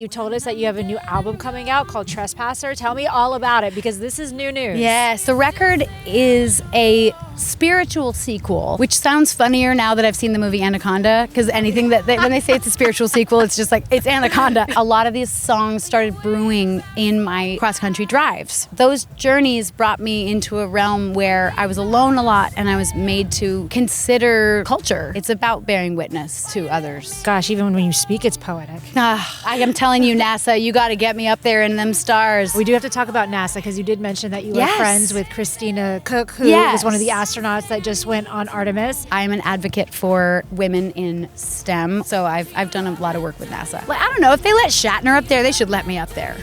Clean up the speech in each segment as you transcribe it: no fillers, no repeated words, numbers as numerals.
You told us that you have a new album coming out called Trespasser. Tell me all about it because this is new news. Yes, the record is a spiritual sequel, which sounds funnier now that I've seen the movie Anaconda, because anything that when they say it's a spiritual sequel, it's just like, it's Anaconda. A lot of these songs started brewing in my cross-country drives. Those journeys brought me into a realm where I was alone a lot and I was made to consider culture. It's about bearing witness to others. Gosh, even when you speak, it's poetic. I am telling you, NASA, you got to get me up there in them stars. We do have to talk about NASA because you did mention that you were friends with Christina Cook, who was one of the astronauts that just went on Artemis. I'm an advocate for women in STEM, so I've done a lot of work with NASA. I don't know, if they let Shatner up there, they should let me up there.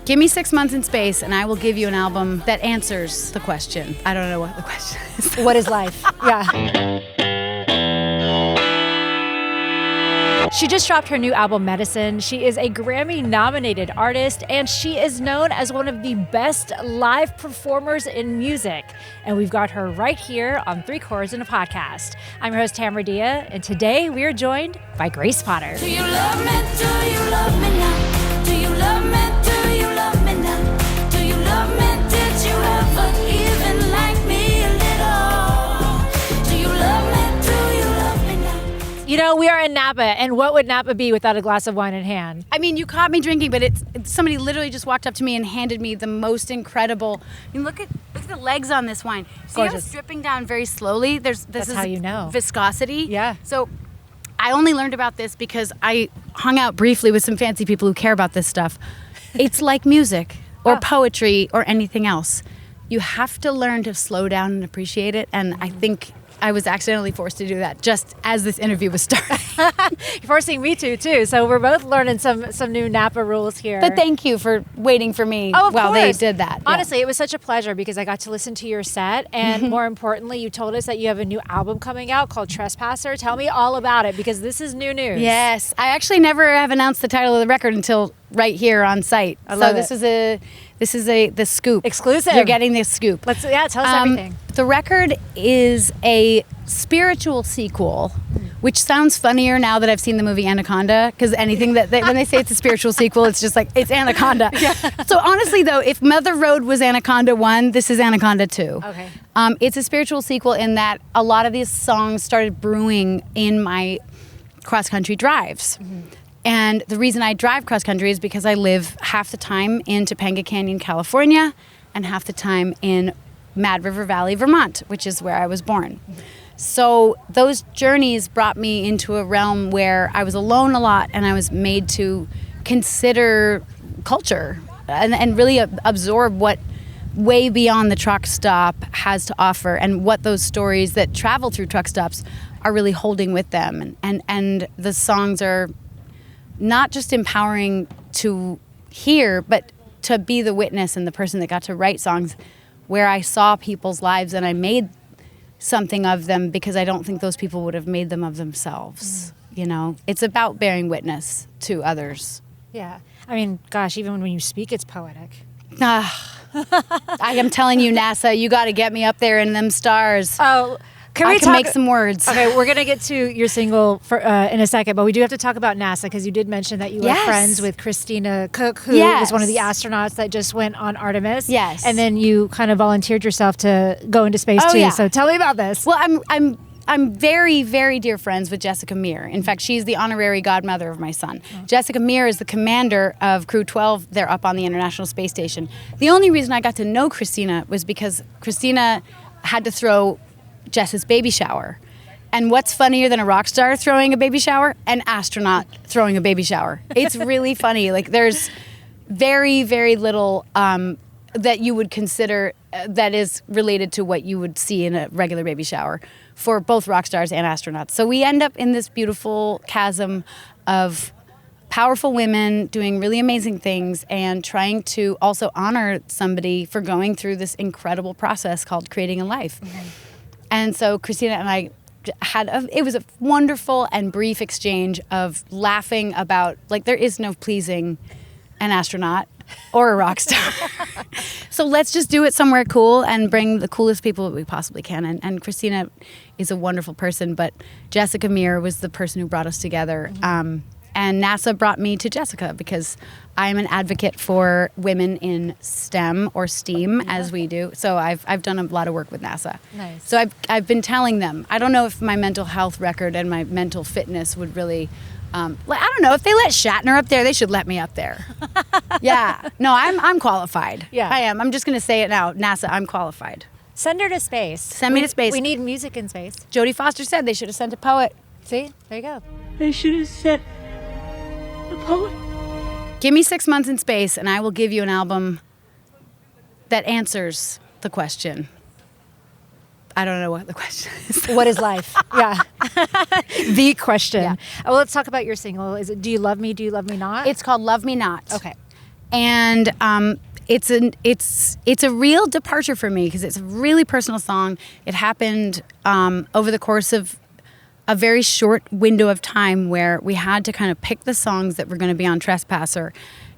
Give me 6 months in space and I will give you an album that answers the question. I don't know what the question is. What is life? Yeah. She just dropped her new album, Medicine. She is a Grammy-nominated artist, and she is known as one of the best live performers in music. And we've got her right here on Three Chords in a Podcast. I'm your host, Tamara Dia, and today we are joined by Grace Potter. Do you love me? Do you love me now? Do you love me? Do you love me now? Do you love me? Did you ever even like me a little? Do you love me? You know, we are in Napa, and what would Napa be without a glass of wine in hand? I mean, you caught me drinking, but it's somebody literally just walked up to me and handed me the most incredible. I mean, look at the legs on this wine. See how it's dripping down very slowly? That's how you know. Viscosity. Yeah. So I only learned about this because I hung out briefly with some fancy people who care about this stuff. It's like music or poetry or anything else. You have to learn to slow down and appreciate it, and I think I was accidentally forced to do that just as this interview was starting. You're forcing me to, too. So we're both learning some new Napa rules here. But thank you for waiting for me while they did that. Honestly, it was such a pleasure because I got to listen to your set. And more importantly, you told us that you have a new album coming out called Trespasser. Tell me all about it because this is new news. Yes. I actually never have announced the title of the record until right here on site. This is the scoop. Exclusive. You're getting the scoop. Tell us everything. The record is a spiritual sequel, which sounds funnier now that I've seen the movie Anaconda, because anything that when they say it's a spiritual sequel, it's just like, it's Anaconda. Yeah. So honestly, though, if Mother Road was Anaconda 1, this is Anaconda 2. Okay. It's a spiritual sequel in that a lot of these songs started brewing in my cross-country drives. Mm-hmm. And the reason I drive cross-country is because I live half the time in Topanga Canyon, California, and half the time in Mad River Valley, Vermont, which is where I was born. Mm-hmm. So those journeys brought me into a realm where I was alone a lot and I was made to consider culture and really absorb what way beyond the truck stop has to offer and what those stories that travel through truck stops are really holding with them. And the songs are not just empowering to hear, but to be the witness and the person that got to write songs where I saw people's lives and I made something of them because I don't think those people would have made them of themselves. You know, it's about bearing witness to others. Yeah. I mean, gosh, even when you speak, it's poetic. I am telling you, NASA, you got to get me up there in them stars. Oh, I can make some words. Okay, we're going to get to your single in a second, but we do have to talk about NASA because you did mention that you were friends with Christina Cook, who was one of the astronauts that just went on Artemis. Yes. And then you kind of volunteered yourself to go into space too. Yeah. So tell me about this. Well, I'm very, very dear friends with Jessica Meir. In fact, she's the honorary godmother of my son. Oh. Jessica Meir is the commander of Crew 12. They're up on the International Space Station. The only reason I got to know Christina was because Christina had to throw Jess's baby shower. And what's funnier than a rock star throwing a baby shower? An astronaut throwing a baby shower. It's really funny. Like, there's very, very little that you would consider that is related to what you would see in a regular baby shower for both rock stars and astronauts. So we end up in this beautiful chasm of powerful women doing really amazing things and trying to also honor somebody for going through this incredible process called creating a life. Mm-hmm. And so Christina and I it was a wonderful and brief exchange of laughing about, like, there is no pleasing an astronaut or a rock star. So let's just do it somewhere cool and bring the coolest people that we possibly can. And Christina is a wonderful person, but Jessica Meir was the person who brought us together. NASA brought me to Jessica because I'm an advocate for women in STEM or STEAM, as we do. So I've done a lot of work with NASA. Nice. So I've been telling them. I don't know if my mental health record and my mental fitness would really. I don't know if they let Shatner up there. They should let me up there. Yeah. No, I'm qualified. Yeah. I am. I'm just going to say it now. NASA, I'm qualified. Send her to space. Send me to space. We need music in space. Jodie Foster said they should have sent a poet. See? There you go. They should have sent a poet. Give me 6 months in space, and I will give you an album that answers the question. I don't know what the question is. What is life? Yeah. The question. Yeah. Well, let's talk about your single. Is it Do You Love Me, Do You Love Me Not? It's called Love Me Not. Okay. And it's a real departure for me because it's a really personal song. It happened over the course of a very short window of time where we had to kind of pick the songs that were going to be on Trespasser.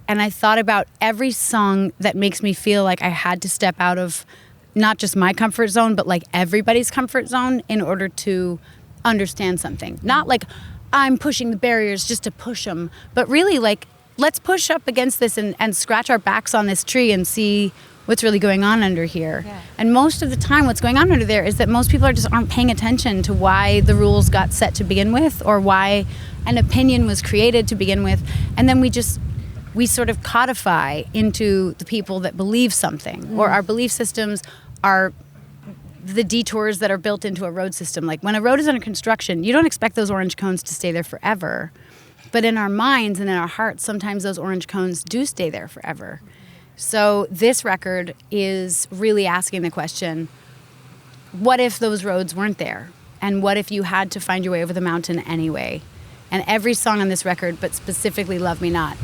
And I thought about every song that makes me feel like I had to step out of not just my comfort zone, but like everybody's comfort zone in order to understand something. Not like I'm pushing the barriers just to push them, but really like, let's push up against this and scratch our backs on this tree and see what's really going on under here. Yeah. And most of the time what's going on under there is that most people aren't paying attention to why the rules got set to begin with or why an opinion was created to begin with. And then we sort of codify into the people that believe something, or our belief systems are the detours that are built into a road system. Like when a road is under construction, you don't expect those orange cones to stay there forever. But in our minds and in our hearts, sometimes those orange cones do stay there forever. So this record is really asking the question, what if those roads weren't there? And what if you had to find your way over the mountain anyway? And every song on this record, but specifically Love Me Not,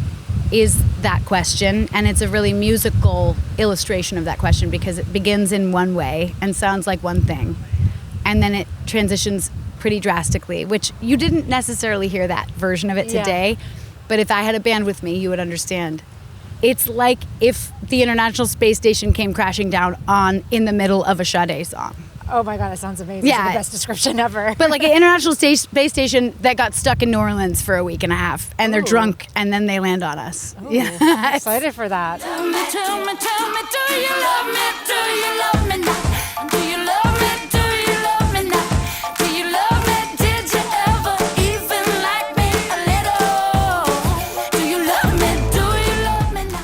is that question. And it's a really musical illustration of that question because it begins in one way and sounds like one thing. And then it transitions pretty drastically, which you didn't necessarily hear that version of it today. But if I had a band with me, you would understand. It's like if the International Space Station came crashing down in the middle of a Sade song. Oh my God, that sounds amazing. Yeah. It's the best description ever. But like an International Space Station that got stuck in New Orleans for a week and a half, and they're drunk, and then they land on us. Ooh, I'm excited for that. Tell me, do you love me? Do you love me now? Do you love me? Do you love me now? Do you love me? Did you ever even like me a little? Do you love me? Do you love me now?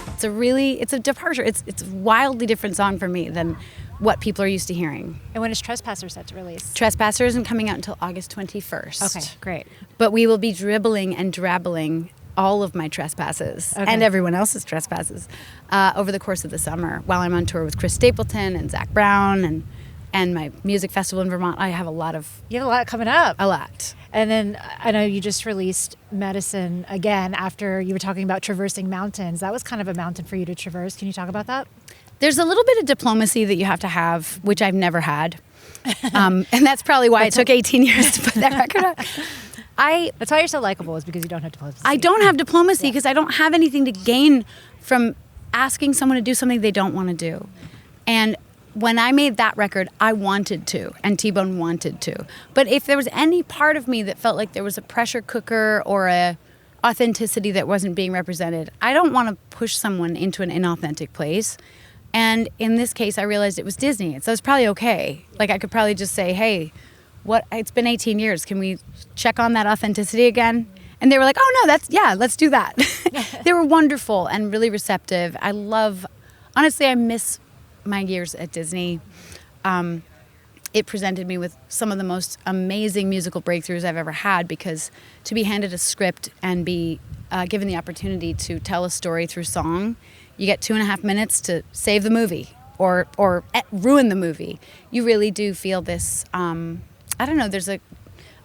It's a departure. It's a wildly different song for me than what people are used to hearing. And when is Trespasser set to release? Trespasser isn't coming out until August 21st. Okay, great. But we will be dribbling and drabbling all of my trespasses and everyone else's trespasses over the course of the summer while I'm on tour with Chris Stapleton and Zach Brown and my music festival in Vermont. I have You have a lot coming up. a lot. And then I know you just released Medicine again after you were talking about traversing mountains. That was kind of a mountain for you to traverse. Can you talk about that? There's a little bit of diplomacy that you have to have, which I've never had. And that's probably why it took 18 years to put that record out. That's why you're so likable, is because you don't have diplomacy. I don't have diplomacy because I don't have anything to gain from asking someone to do something they don't want to do. And when I made that record, I wanted to, and T-Bone wanted to. But if there was any part of me that felt like there was a pressure cooker or a authenticity that wasn't being represented, I don't want to push someone into an inauthentic place. And in this case, I realized it was Disney. So it's probably okay. Like I could probably just say, hey, it's been 18 years. Can we check on that authenticity again? And they were like, oh no, let's do that. They were wonderful and really receptive. Honestly, I miss my years at Disney. It presented me with some of the most amazing musical breakthroughs I've ever had, because to be handed a script and be given the opportunity to tell a story through song, you get 2.5 minutes to save the movie or ruin the movie. You really do feel this, there's a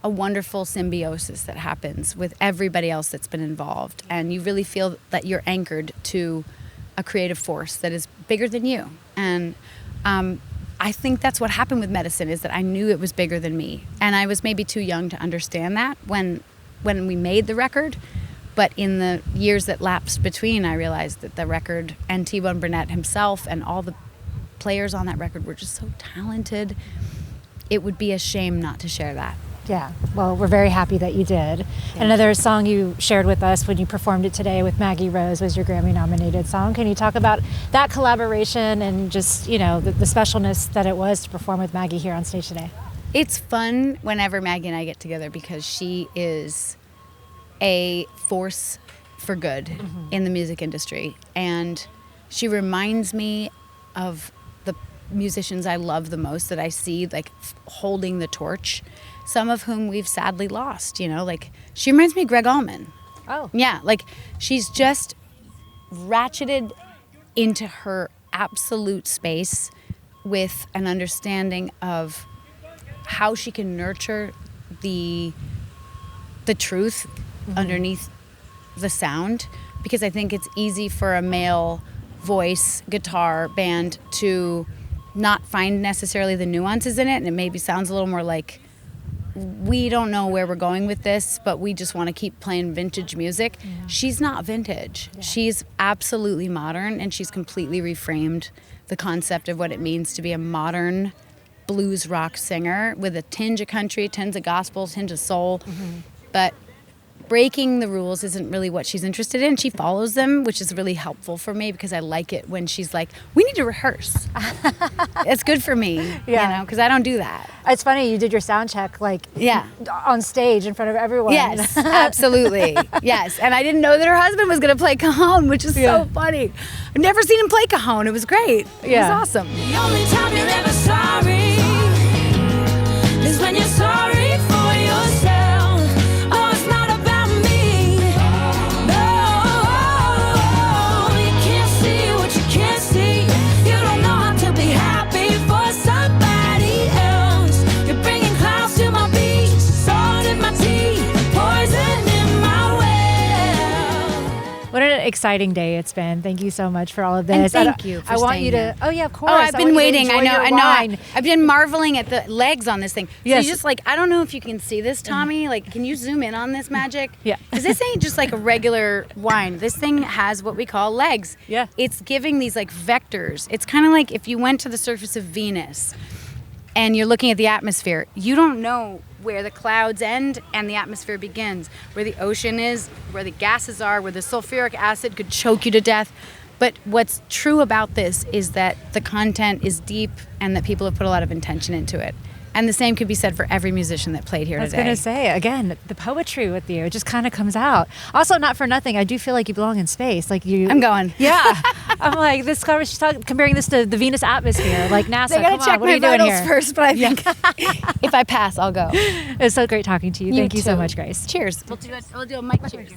wonderful symbiosis that happens with everybody else that's been involved. And you really feel that you're anchored to a creative force that is bigger than you. And I think that's what happened with Medicine, is that I knew it was bigger than me. And I was maybe too young to understand that when we made the record. But in the years that lapsed between, I realized that the record and T-Bone Burnett himself and all the players on that record were just so talented. It would be a shame not to share that. Yeah, well, we're very happy that you did. Another song you shared with us when you performed it today with Maggie Rose was your Grammy-nominated song. Can you talk about that collaboration and just, the specialness that it was to perform with Maggie here on stage today? It's fun whenever Maggie and I get together because she is a force for good in the music industry. And she reminds me of the musicians I love the most that I see like holding the torch. Some of whom we've sadly lost, like she reminds me of Greg Allman. Oh. Yeah, like she's just ratcheted into her absolute space with an understanding of how she can nurture the truth underneath the sound, because I think it's easy for a male voice, guitar, band to not find necessarily the nuances in it, and it maybe sounds a little more like we don't know where we're going with this, but we just want to keep playing vintage music. She's not vintage. Yeah. She's absolutely modern, and she's completely reframed the concept of what it means to be a modern blues rock singer with a tinge of country, tinge of gospel, tinge of soul. But breaking the rules isn't really what she's interested in. She follows them, which is really helpful for me because I like it when she's like, we need to rehearse. It's good for me, because I don't do that. It's funny, you did your sound check on stage in front of everyone. Yes, absolutely. Yes, and I didn't know that her husband was going to play cajon, which is so funny. I've never seen him play cajon. It was great. It was awesome. The only time you're ever sorry is when you're sorry for yourself. Oh, it's not about me. No, you can't see what you can't see. You don't know how to be happy for somebody else. You're bringing clouds to my beach, salt in my tea, poison in my well. What an exciting day it's been. Thank you so much for all of this. And thank you for I want staying you to. here. Oh yeah, of course. Oh, I've been waiting. I know. Wine. I've been marveling at the legs on this thing. So Yes. you just I don't know if you can see this, Tommy. Like, can you zoom in on this magic? Yeah. Because this ain't just like a regular wine. This thing has what we call legs. Yeah. It's giving these vectors. It's kind of like if you went to the surface of Venus and you're looking at the atmosphere, you don't know where the clouds end and the atmosphere begins, where the ocean is, where the gases are, where the sulfuric acid could choke you to death. But what's true about this is that the content is deep and that people have put a lot of intention into it. And the same could be said for every musician that played here today. I was going to say, again, the poetry with you, it just kind of comes out. Also, not for nothing, I do feel like you belong in space. I'm going. Yeah. I'm like, this conversation, comparing this to the Venus atmosphere, like NASA. They got to check my vitals first, but I think if I pass, I'll go. It's so great talking to you. Thank you so too. much, Grace. Cheers. We'll do a mic cheers.